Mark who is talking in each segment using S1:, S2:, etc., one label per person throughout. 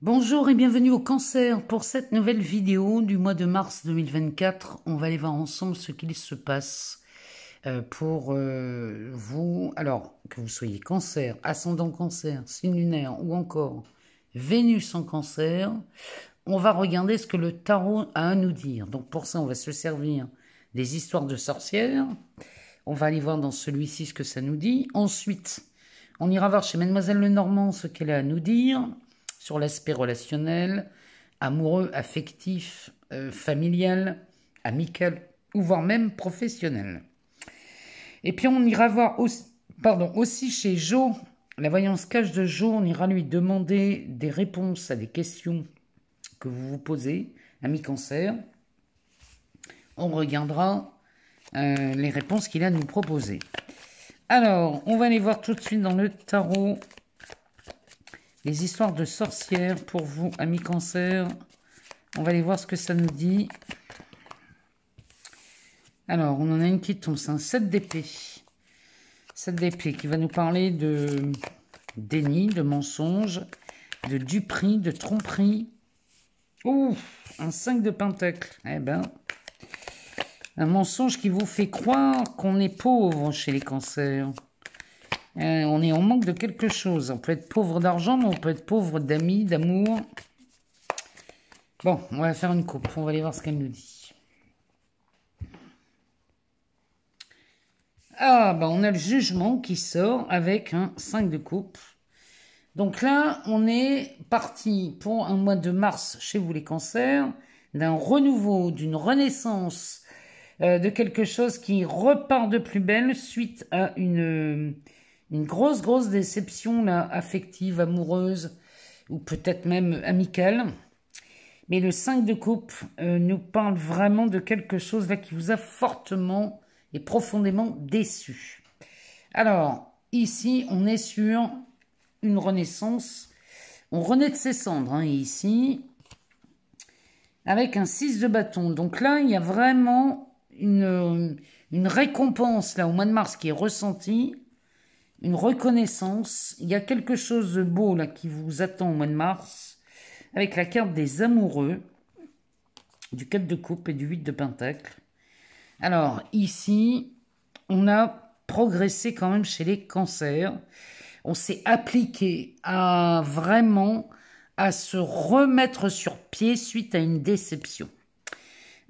S1: Bonjour et bienvenue au Cancer. Pour cette nouvelle vidéo du mois de mars 2024, on va aller voir ensemble ce qu'il se passe pour vous. Alors, que vous soyez Cancer, ascendant Cancer, signe lunaire ou encore Vénus en Cancer, on va regarder ce que le tarot a à nous dire. Donc pour ça, on va se servir des histoires de sorcières. On va aller voir dans celui-ci ce que ça nous dit. Ensuite, on ira voir chez Mademoiselle Lenormand ce qu'elle a à nous dire sur l'aspect relationnel, amoureux, affectif, familial, amical, ou voire même professionnel. Et puis on ira voir aussi chez Jo, la voyance cache de Jo, on ira lui demander des réponses à des questions que vous vous posez, ami Cancer. On regardera les réponses qu'il a à nous proposer. Alors, on va aller voir tout de suite dans le tarot les histoires de sorcières pour vous, amis Cancer. On va aller voir ce que ça nous dit. Alors, on en a une qui tombe, c'est un 7 d'épée. 7 d'épée qui va nous parler de déni, de mensonge, de duperie, de tromperie. Ouh, un 5 de pentacle. Eh ben, un mensonge qui vous fait croire qu'on est pauvre chez les cancers. On est en manque de quelque chose. On peut être pauvre d'argent, mais on peut être pauvre d'amis, d'amour. Bon, on va faire une coupe. On va aller voir ce qu'elle nous dit. Ah, bah on a le jugement qui sort avec un 5 de coupe. Donc là, on est parti pour un mois de mars chez vous les cancers, d'un renouveau, d'une renaissance, de quelque chose qui repart de plus belle suite à une grosse déception là, affective, amoureuse, ou peut-être même amicale. Mais le 5 de coupe nous parle vraiment de quelque chose là qui vous a fortement et profondément déçu. Alors, ici, on est sur une renaissance. On renaît de ses cendres, hein, ici, avec un 6 de bâton. Donc là, il y a vraiment une récompense là au mois de mars qui est ressentie. Une reconnaissance, il y a quelque chose de beau là qui vous attend au mois de mars, avec la carte des amoureux, du 4 de coupe et du 8 de pentacle. Alors ici, on a progressé quand même chez les cancers, on s'est appliqué à vraiment à se remettre sur pied suite à une déception.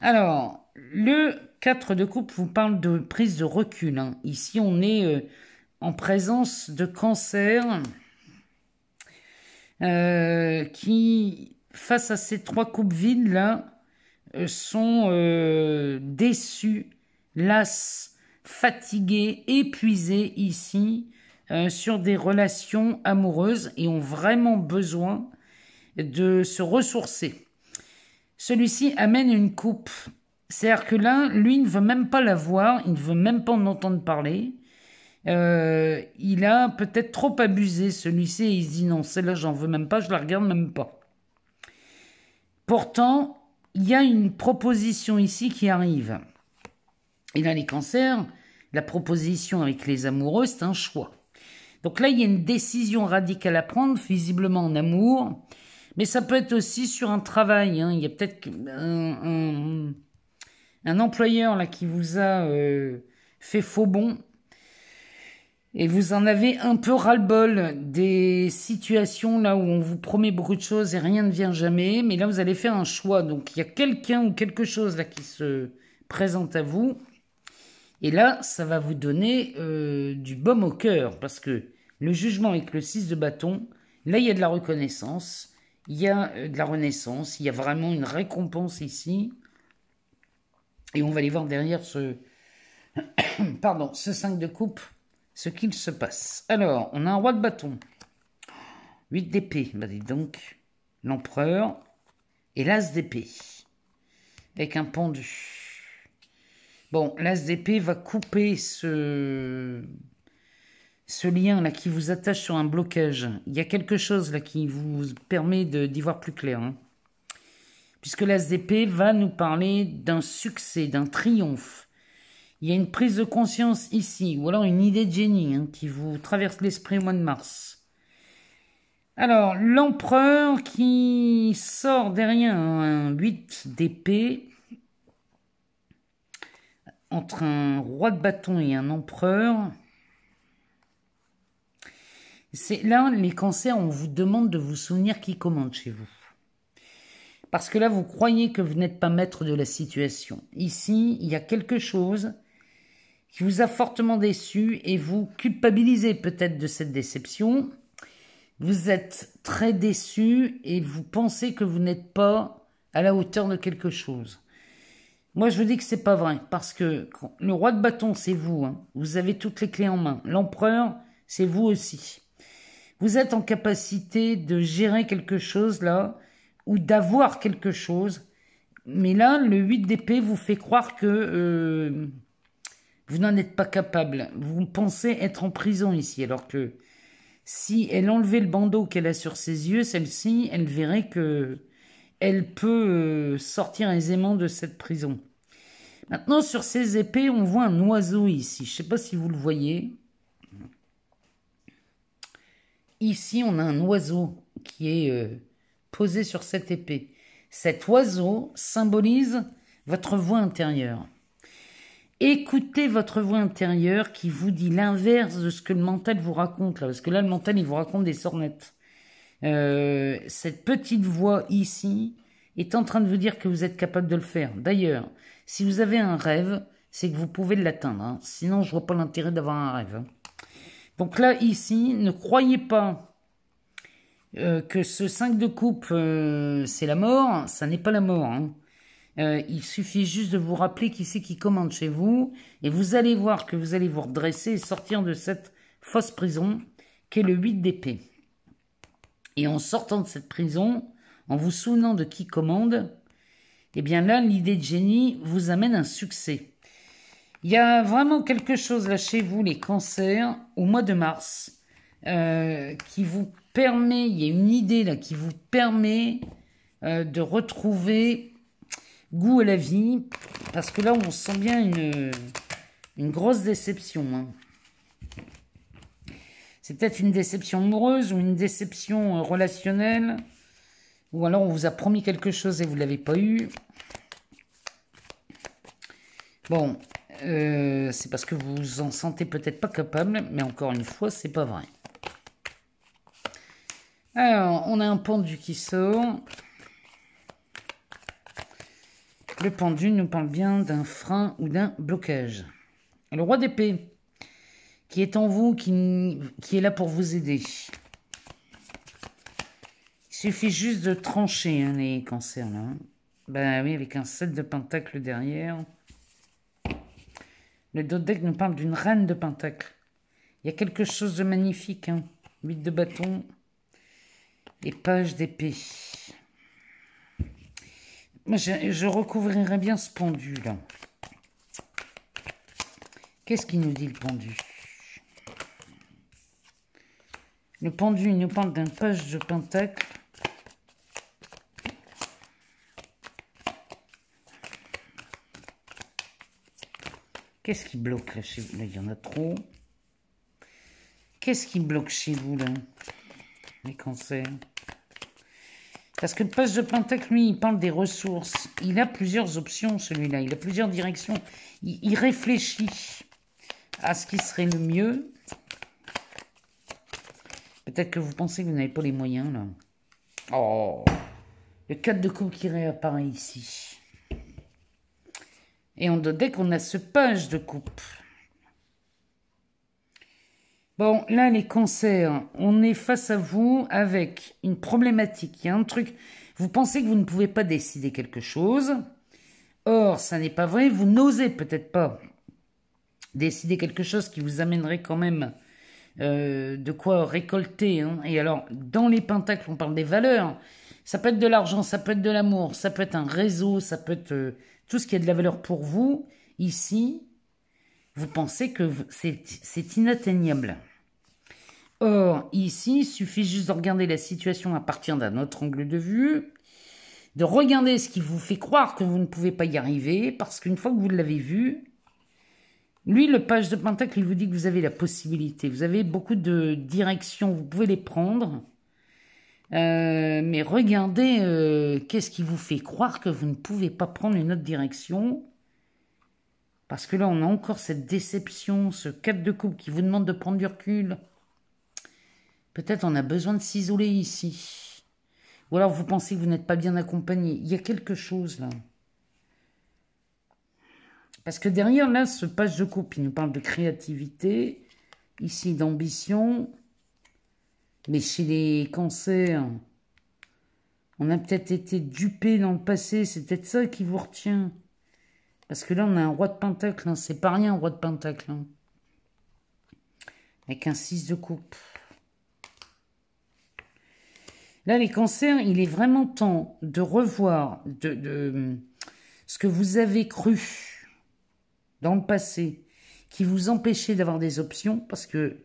S1: Alors, le 4 de coupe vous parle de prise de recul, hein. Ici, on est en présence de cancers qui, face à ces 3 coupes vides là, sont déçus, las, fatigués, épuisés ici sur des relations amoureuses et ont vraiment besoin de se ressourcer. Celui-ci amène une coupe. C'est-à-dire que là, lui ne veut même pas la voir, il ne veut même pas en entendre parler. Il a peut-être trop abusé celui-ci et il se dit non, celle-là j'en veux même pas, je la regarde même pas. Pourtant, il y a une proposition ici qui arrive. Et là, les cancers, la proposition avec les amoureux, c'est un choix. Donc là, il y a une décision radicale à prendre, visiblement en amour, mais ça peut être aussi sur un travail, hein. Il y a peut-être un employeur là qui vous a fait faux bond. Et vous en avez un peu ras-le-bol des situations là où on vous promet beaucoup de choses et rien ne vient jamais. Mais là, vous allez faire un choix. Donc, il y a quelqu'un ou quelque chose là qui se présente à vous. Et là, ça va vous donner du baume au cœur. Parce que le jugement avec le 6 de bâton, là, il y a de la reconnaissance. Il y a de la renaissance. Il y a vraiment une récompense ici. Et on va aller voir derrière ce... Pardon, ce 5 de coupe. Ce qu'il se passe. Alors, on a un roi de bâton. 8 d'épée. Bah, dis donc. L'empereur. Et l'as d'épée. Avec un pendu. Bon, l'as d'épée va couper ce lien là qui vous attache sur un blocage. Il y a quelque chose là qui vous permet d'y voir plus clair. Hein. Puisque l'as d'épée va nous parler d'un succès, d'un triomphe. Il y a une prise de conscience ici, ou alors une idée de génie hein, qui vous traverse l'esprit au mois de mars. Alors, l'empereur qui sort derrière un 8 d'épée, entre un roi de bâton et un empereur. C'est là, les cancers, on vous demande de vous souvenir qui commande chez vous. Parce que là, vous croyez que vous n'êtes pas maître de la situation. Ici, il y a quelque chose qui vous a fortement déçu et vous culpabilisez peut-être de cette déception. Vous êtes très déçu et vous pensez que vous n'êtes pas à la hauteur de quelque chose. Moi, je vous dis que c'est pas vrai, parce que le roi de bâton, c'est vous. Hein. Vous avez toutes les clés en main. L'empereur, c'est vous aussi. Vous êtes en capacité de gérer quelque chose là, ou d'avoir quelque chose. Mais là, le 8 d'épée vous fait croire que vous n'en êtes pas capable. Vous pensez être en prison ici, alors que si elle enlevait le bandeau qu'elle a sur ses yeux, celle-ci, elle verrait que elle peut sortir aisément de cette prison. Maintenant, sur ces épées, on voit un oiseau ici. Je ne sais pas si vous le voyez. Ici, on a un oiseau qui est posé sur cette épée. Cet oiseau symbolise votre voix intérieure. Écoutez votre voix intérieure qui vous dit l'inverse de ce que le mental vous raconte. Là, parce que là, le mental, il vous raconte des sornettes. Cette petite voix ici est en train de vous dire que vous êtes capable de le faire. D'ailleurs, si vous avez un rêve, c'est que vous pouvez l'atteindre. Hein. Sinon, je vois pas l'intérêt d'avoir un rêve. Hein. Donc là, ici, ne croyez pas que ce 5 de coupe, c'est la mort. Ça n'est pas la mort. Hein. Il suffit juste de vous rappeler qui c'est qui commande chez vous. Et vous allez voir que vous allez vous redresser et sortir de cette fausse prison qu'est le 8 d'épée. Et en sortant de cette prison, en vous souvenant de qui commande, eh bien là, l'idée de génie vous amène un succès. Il y a vraiment quelque chose là chez vous, les cancers, au mois de mars, qui vous permet, il y a une idée là qui vous permet de retrouver goût à la vie, parce que là, on sent bien une grosse déception. Hein. C'est peut-être une déception amoureuse ou une déception relationnelle. Ou alors on vous a promis quelque chose et vous ne l'avez pas eu. Bon, c'est parce que vous vous en sentez peut-être pas capable. Mais encore une fois, c'est pas vrai. Alors, on a un pendu qui sort. Le pendu nous parle bien d'un frein ou d'un blocage. Le roi d'épée, qui est en vous, qui est là pour vous aider. Il suffit juste de trancher hein, les cancers là. Ben oui, avec un 7 de pentacle derrière. Le dos de deck nous parle d'une reine de pentacle. Il y a quelque chose de magnifique. Hein. 8 de bâton et page d'épée. Moi, je recouvrirais bien ce pendu là. Qu'est-ce qu'il nous dit le pendu? Le pendu, il nous parle d'un page de pentacle. Qu'est-ce qui bloque là chez vous? Là, il y en a trop. Qu'est-ce qui bloque chez vous là? Les cancers. Parce que le page de pentacle, lui, il parle des ressources. Il a plusieurs options, celui-là. Il a plusieurs directions. Il réfléchit à ce qui serait le mieux. Peut-être que vous pensez que vous n'avez pas les moyens, là. Oh, le 4 de coupe qui réapparaît ici. Et en dos deck, on a ce page de coupe. Bon, là, les cancers, on est face à vous avec une problématique. Il y a un truc, vous pensez que vous ne pouvez pas décider quelque chose. Or, ça n'est pas vrai, vous n'osez peut-être pas décider quelque chose qui vous amènerait quand même de quoi récolter. Hein. Et alors, dans les pentacles, on parle des valeurs. Ça peut être de l'argent, ça peut être de l'amour, ça peut être un réseau, ça peut être tout ce qui a de la valeur pour vous. Ici, vous pensez que c'est inatteignable. Or, ici, il suffit juste de regarder la situation à partir d'un autre angle de vue, de regarder ce qui vous fait croire que vous ne pouvez pas y arriver, parce qu'une fois que vous l'avez vu, lui, le page de pentacle, il vous dit que vous avez la possibilité. Vous avez beaucoup de directions, vous pouvez les prendre. Mais regardez, qu'est-ce qui vous fait croire que vous ne pouvez pas prendre une autre direction? Parce que là, on a encore cette déception, ce 4 de coupe qui vous demande de prendre du recul. Peut-être on a besoin de s'isoler ici. Ou alors vous pensez que vous n'êtes pas bien accompagné. Il y a quelque chose là. Parce que derrière là, ce page de coupe, il nous parle de créativité, ici d'ambition. Mais chez les cancers, on a peut-être été dupé dans le passé. C'est peut-être ça qui vous retient. Parce que là, on a un roi de pentacle. Hein. C'est pas rien, un roi de pentacle. Hein. Avec un 6 de coupe. Là, les cancers, il est vraiment temps de revoir ce que vous avez cru dans le passé, qui vous empêchait d'avoir des options, parce que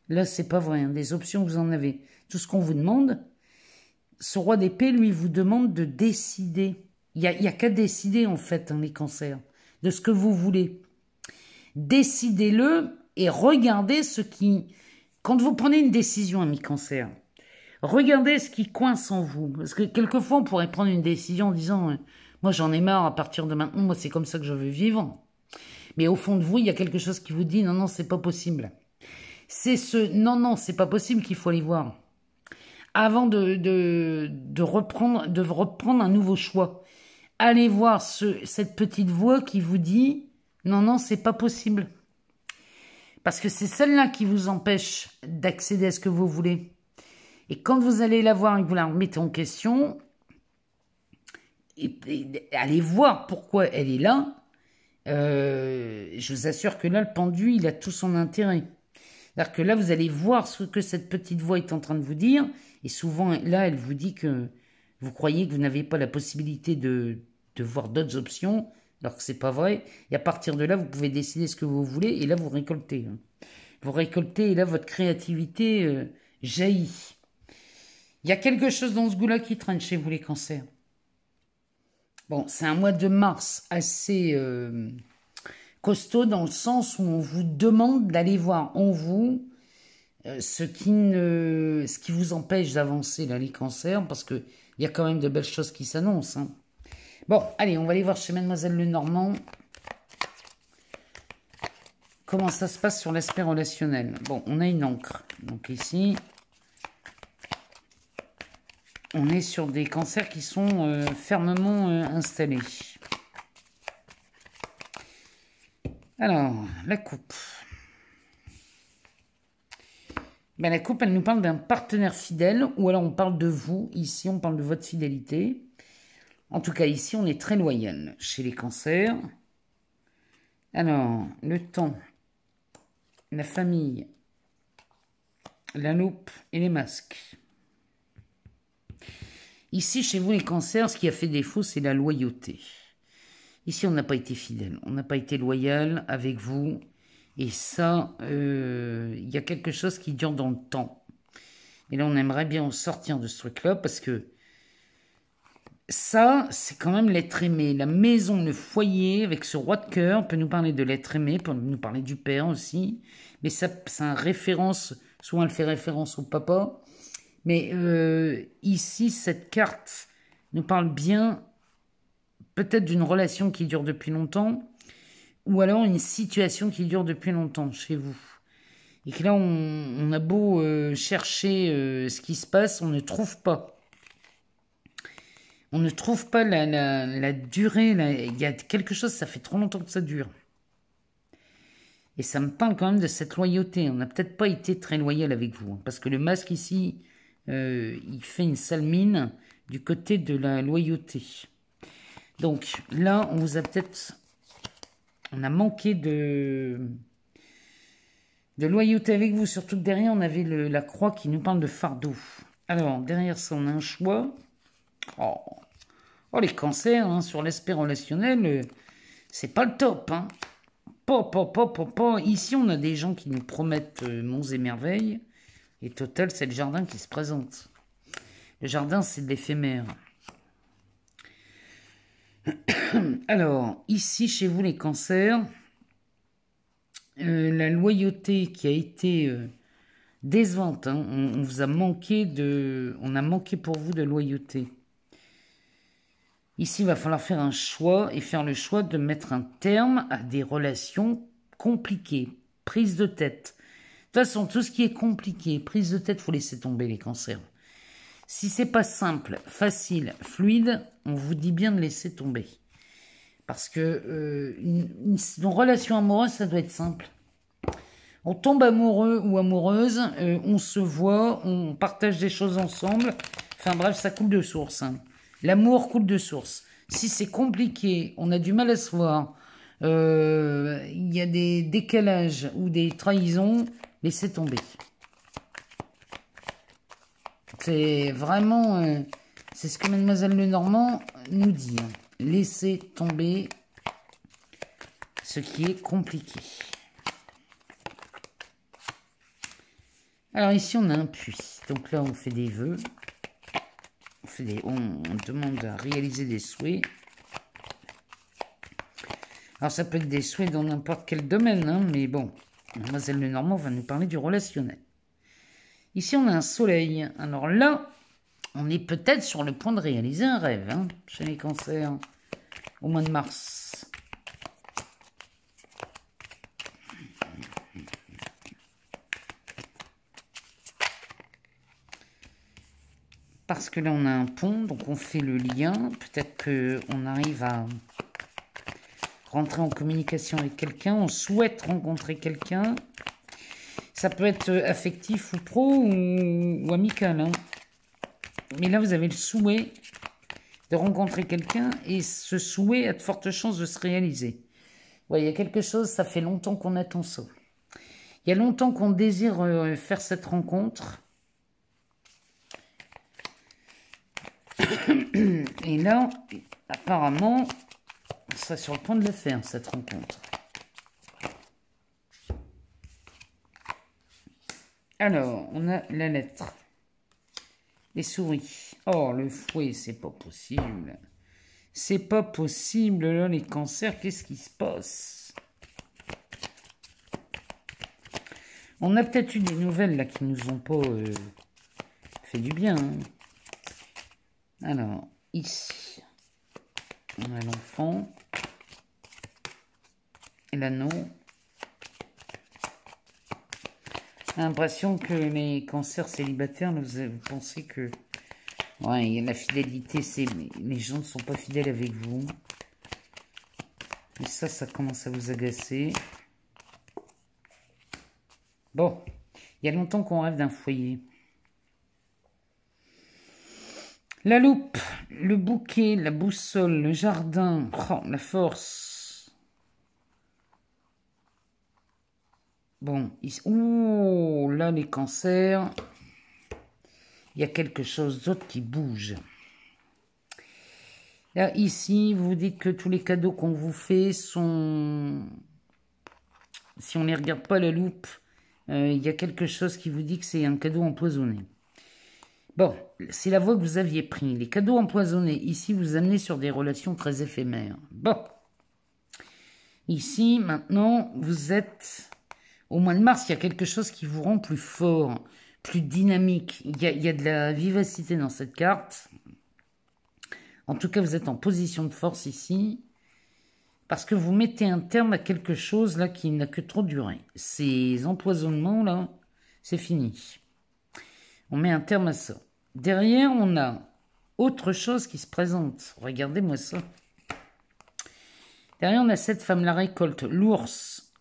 S1: là, c'est pas vrai. Hein, des options, vous en avez. Tout ce qu'on vous demande, ce roi d'épée, lui, vous demande de décider. Il y a qu'à décider, en fait, hein, les cancers, de ce que vous voulez. Décidez-le et regardez ce qui... Quand vous prenez une décision, ami cancer, regardez ce qui coince en vous. Parce que quelquefois, on pourrait prendre une décision en disant moi, j'en ai marre à partir de maintenant. Moi, c'est comme ça que je veux vivre. » Mais au fond de vous, il y a quelque chose qui vous dit « Non, non, c'est pas possible. » C'est ce « Non, non, c'est pas possible » qu'il faut aller voir. Avant de reprendre un nouveau choix. Allez voir cette petite voix qui vous dit « Non, non, c'est pas possible. » Parce que c'est celle-là qui vous empêche d'accéder à ce que vous voulez. Et quand vous allez la voir et que vous la remettez en question, allez voir pourquoi elle est là. Je vous assure que là, le pendu, il a tout son intérêt. C'est-à-dire que là, vous allez voir ce que cette petite voix est en train de vous dire. Et souvent, là, elle vous dit que vous croyez que vous n'avez pas la possibilité de voir d'autres options, alors que c'est pas vrai. Et à partir de là, vous pouvez décider ce que vous voulez. Et là, vous récoltez. Vous récoltez et là, votre créativité jaillit. Il y a quelque chose dans ce goût-là qui traîne chez vous, les cancers. Bon, c'est un mois de mars assez costaud dans le sens où on vous demande d'aller voir en vous ce qui vous empêche d'avancer, là, les cancers, parce qu'il y a quand même de belles choses qui s'annoncent. Hein. Bon, allez, on va aller voir chez Mademoiselle Lenormand comment ça se passe sur l'aspect relationnel. Bon, on a une encre. Donc ici... On est sur des cancers qui sont fermement installés. Alors, la coupe. Ben, la coupe, elle nous parle d'un partenaire fidèle, ou alors on parle de vous. Ici, on parle de votre fidélité. En tout cas, ici, on est très loyal chez les cancers. Alors, le temps, la famille, la loupe et les masques. Ici, chez vous, les cancers, ce qui a fait défaut, c'est la loyauté. Ici, on n'a pas été fidèle. On n'a pas été loyal avec vous. Et ça, il y a quelque chose qui dure dans le temps. Et là, on aimerait bien en sortir de ce truc-là parce que ça, c'est quand même l'être aimé. La maison, le foyer, avec ce roi de cœur, peut nous parler de l'être aimé, peut nous parler du père aussi. Mais ça, c'est un référence, souvent elle fait référence au papa. Mais ici, cette carte nous parle bien peut-être d'une relation qui dure depuis longtemps ou alors une situation qui dure depuis longtemps chez vous. Et que là, on a beau chercher ce qui se passe, on ne trouve pas. On ne trouve pas la durée. Il y a quelque chose, ça fait trop longtemps que ça dure. Et ça me parle quand même de cette loyauté. On n'a peut-être pas été très loyal avec vous. Hein, parce que le masque ici... il fait une sale mine du côté de la loyauté. Donc là, on vous a peut-être... On a manqué de loyauté avec vous. Surtout que derrière, on avait la croix qui nous parle de fardeau. Alors, derrière ça, on a un choix. Oh, les cancers, hein, sur l'aspect relationnel, c'est pas le top. Hein. Ici, on a des gens qui nous promettent monts et merveilles. Et total, c'est le jardin qui se présente. Le jardin, c'est de l'éphémère. Alors, ici, chez vous, les cancers, la loyauté qui a été décevante. Hein. On vous a manqué on a manqué pour vous de loyauté. Ici, il va falloir faire un choix et faire le choix de mettre un terme à des relations compliquées, prise de tête. De toute façon, tout ce qui est compliqué, prise de tête, faut laisser tomber les cancers. Si c'est pas simple, facile, fluide, on vous dit bien de laisser tomber. Parce que une relation amoureuse, ça doit être simple. On tombe amoureux ou amoureuse, on se voit, on partage des choses ensemble. Enfin bref, ça coule de source. Hein. L'amour coule de source. Si c'est compliqué, on a du mal à se voir, il y a des décalages ou des trahisons, laissez tomber. C'est vraiment... c'est ce que Mademoiselle Lenormand nous dit. Hein. Laissez tomber ce qui est compliqué. Alors ici, on a un puits. Donc là, on fait des vœux. On demande à réaliser des souhaits. Alors ça peut être des souhaits dans n'importe quel domaine, hein, mais bon, Mademoiselle Lenormand va nous parler du relationnel. Ici, on a un soleil. Alors là, on est peut-être sur le point de réaliser un rêve, hein, chez les cancers, au mois de mars. Parce que là, on a un pont, donc on fait le lien. Peut-être qu'on arrive à rentrer en communication avec quelqu'un. On souhaite rencontrer quelqu'un. Ça peut être affectif ou pro ou amical. Hein. Mais là, vous avez le souhait de rencontrer quelqu'un et ce souhait a de fortes chances de se réaliser. Ouais, il y a quelque chose, ça fait longtemps qu'on attend ça. Il y a longtemps qu'on désire faire cette rencontre. Et là, apparemment, on serait sur le point de le faire, cette rencontre. Alors, on a la lettre. Les souris. Oh, le fouet, c'est pas possible. C'est pas possible, là, les cancers, qu'est-ce qui se passe? On a peut-être eu des nouvelles, là, qui nous ont pas fait du bien. Hein. Alors, ici, on a l'enfant. Et l'anneau. L'impression que les cancers célibataires, vous pensez que ouais, la fidélité, les gens ne sont pas fidèles avec vous. Et ça commence à vous agacer. Bon, il y a longtemps qu'on rêve d'un foyer. La loupe, le bouquet, la boussole, le jardin, oh, la force. Bon, ici, ouh, là, les cancers, il y a quelque chose d'autre qui bouge. Là, ici, vous dites que tous les cadeaux qu'on vous fait sont... Si on ne les regarde pas à la loupe, il y a quelque chose qui vous dit que c'est un cadeau empoisonné. Bon, c'est la voie que vous aviez prise. Les cadeaux empoisonnés, ici, vous amenez sur des relations très éphémères. Bon. Ici, maintenant, vous êtes... Au mois de mars, il y a quelque chose qui vous rend plus fort, plus dynamique. Il y a de la vivacité dans cette carte. En tout cas, vous êtes en position de force ici. Parce que vous mettez un terme à quelque chose là qui n'a que trop duré. Ces empoisonnements là, c'est fini. On met un terme à ça. Derrière, on a autre chose qui se présente. Regardez-moi ça. Derrière, on a cette femme, la récolte, l'ours.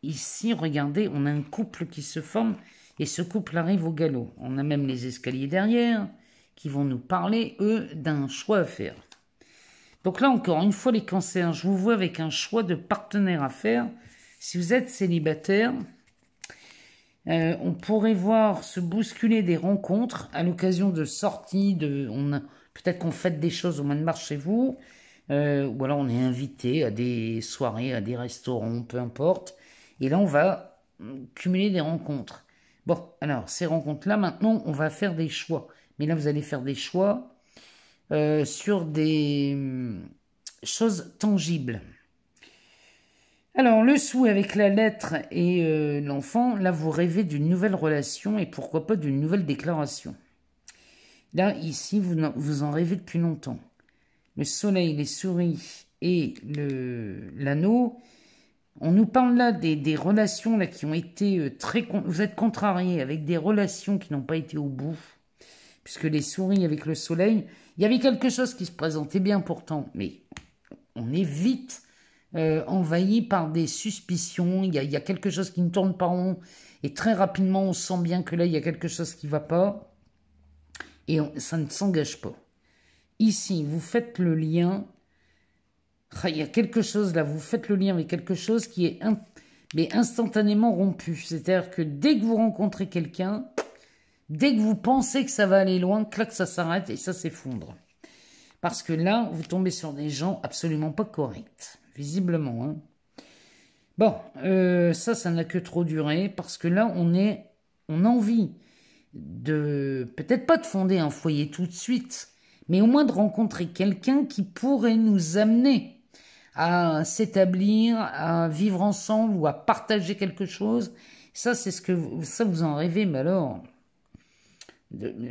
S1: Ici, regardez, on a un couple qui se forme et ce couple arrive au galop. On a même les escaliers derrière qui vont nous parler, eux, d'un choix à faire. Donc là, encore une fois, les cancers, je vous vois avec un choix de partenaire à faire. Si vous êtes célibataire, on pourrait voir se bousculer des rencontres à l'occasion de sorties. Peut-être qu'on fête des choses au mois de mars chez vous, ou alors on est invité à des soirées, à des restaurants, peu importe. Et là, on va cumuler des rencontres. Bon, alors, ces rencontres-là, maintenant, on va faire des choix. Mais là, vous allez faire des choix sur des choses tangibles. Alors, le souhait avec la lettre et l'enfant, là, vous rêvez d'une nouvelle relation et pourquoi pas d'une nouvelle déclaration. Là, ici, vous en rêvez depuis longtemps. Le soleil, les souris et l'anneau, on nous parle là des relations là, qui ont été très... Vous êtes contrariés avec des relations qui n'ont pas été au bout. Puisque les souris avec le soleil, il y avait quelque chose qui se présentait bien pourtant, mais on est vite envahi par des suspicions, il y a quelque chose qui ne tourne pas rond, et très rapidement on sent bien que là il y a quelque chose qui ne va pas, et ça ne s'engage pas. Ici, vous faites le lien, il y a quelque chose là, vous faites le lien avec quelque chose qui est mais instantanément rompu, c'est-à-dire que dès que vous rencontrez quelqu'un, dès que vous pensez que ça va aller loin, clac, ça s'arrête et ça s'effondre. Parce que là, vous tombez sur des gens absolument pas corrects, visiblement. Hein. Bon, ça n'a que trop duré, parce que là, on a envie de, peut-être pas de fonder un foyer tout de suite, mais au moins de rencontrer quelqu'un qui pourrait nous amener à s'établir, à vivre ensemble ou à partager quelque chose. Ça, c'est ça vous en rêvez, mais alors,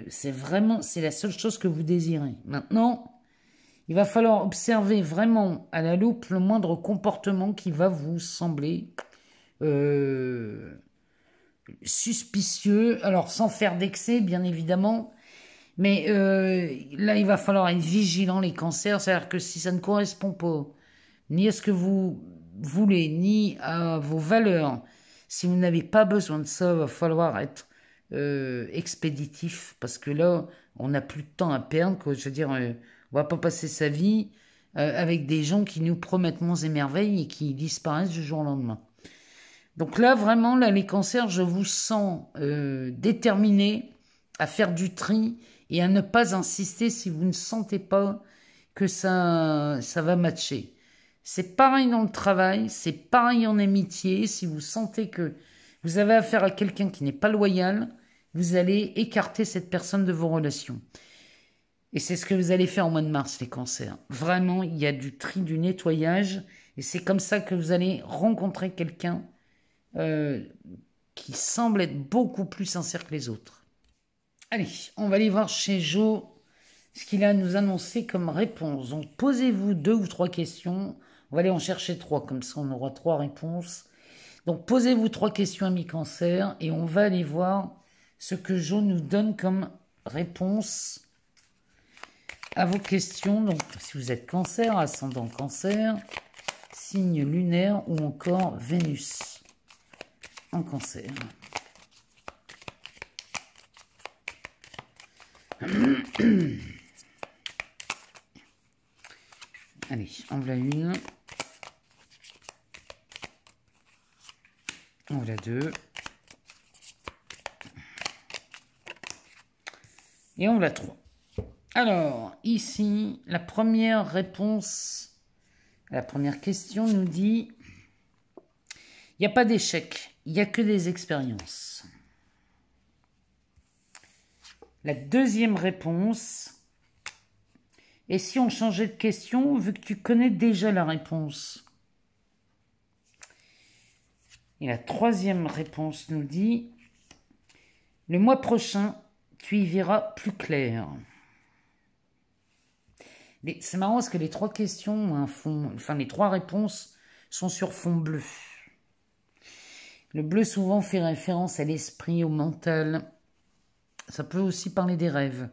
S1: c'est la seule chose que vous désirez. Maintenant, il va falloir observer vraiment à la loupe le moindre comportement qui va vous sembler suspicieux. Alors, sans faire d'excès, bien évidemment. Mais là, il va falloir être vigilant, les cancers. C'est-à-dire que si ça ne correspond pas ni à ce que vous voulez, ni à vos valeurs, si vous n'avez pas besoin de ça, il va falloir être expéditif. Parce que là, on n'a plus de temps à perdre. Quoi. Je veux dire... on va pas passer sa vie avec des gens qui nous promettent monts et merveilles et qui disparaissent du jour au lendemain. Donc là, vraiment, là, les cancers, je vous sens déterminés à faire du tri et à ne pas insister si vous ne sentez pas que ça va matcher. C'est pareil dans le travail, c'est pareil en amitié. Si vous sentez que vous avez affaire à quelqu'un qui n'est pas loyal, vous allez écarter cette personne de vos relations. Et c'est ce que vous allez faire au mois de mars, les cancers. Vraiment, il y a du tri, du nettoyage. Et c'est comme ça que vous allez rencontrer quelqu'un qui semble être beaucoup plus sincère que les autres. Allez, on va aller voir chez Jo ce qu'il a à nous annoncer comme réponse. Donc, posez-vous 2 ou 3 questions. On va aller en chercher 3, comme ça on aura 3 réponses. Donc, posez-vous 3 questions, amis cancers, et on va aller voir ce que Jo nous donne comme réponse à vos questions. Donc, si vous êtes cancer, ascendant cancer, signe lunaire ou encore Vénus en cancer. Allez, en voilà une. En voilà 2. Et en voilà 3. Alors, ici, la première réponse, la première question nous dit, il n'y a pas d'échec, il n'y a que des expériences. La deuxième réponse, et si on changeait de question, vu que tu connais déjà la réponse. Et la troisième réponse nous dit, le mois prochain, tu y verras plus clair. C'est marrant parce que les 3 questions ont un fond, enfin les 3 réponses sont sur fond bleu. Le bleu souvent fait référence à l'esprit, au mental. Ça peut aussi parler des rêves.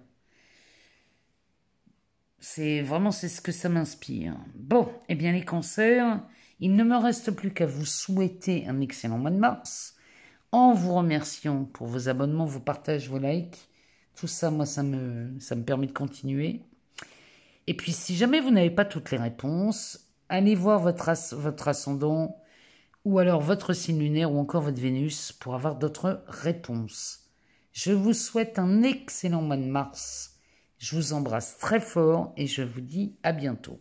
S1: C'est ce que ça m'inspire. Bon, eh bien les cancers, il ne me reste plus qu'à vous souhaiter un excellent mois de mars, en vous remerciant pour vos abonnements, vos partages, vos likes. Tout ça, moi, ça me permet de continuer. Et puis, si jamais vous n'avez pas toutes les réponses, allez voir votre ascendant ou alors votre signe lunaire ou encore votre Vénus pour avoir d'autres réponses. Je vous souhaite un excellent mois de mars. Je vous embrasse très fort et je vous dis à bientôt.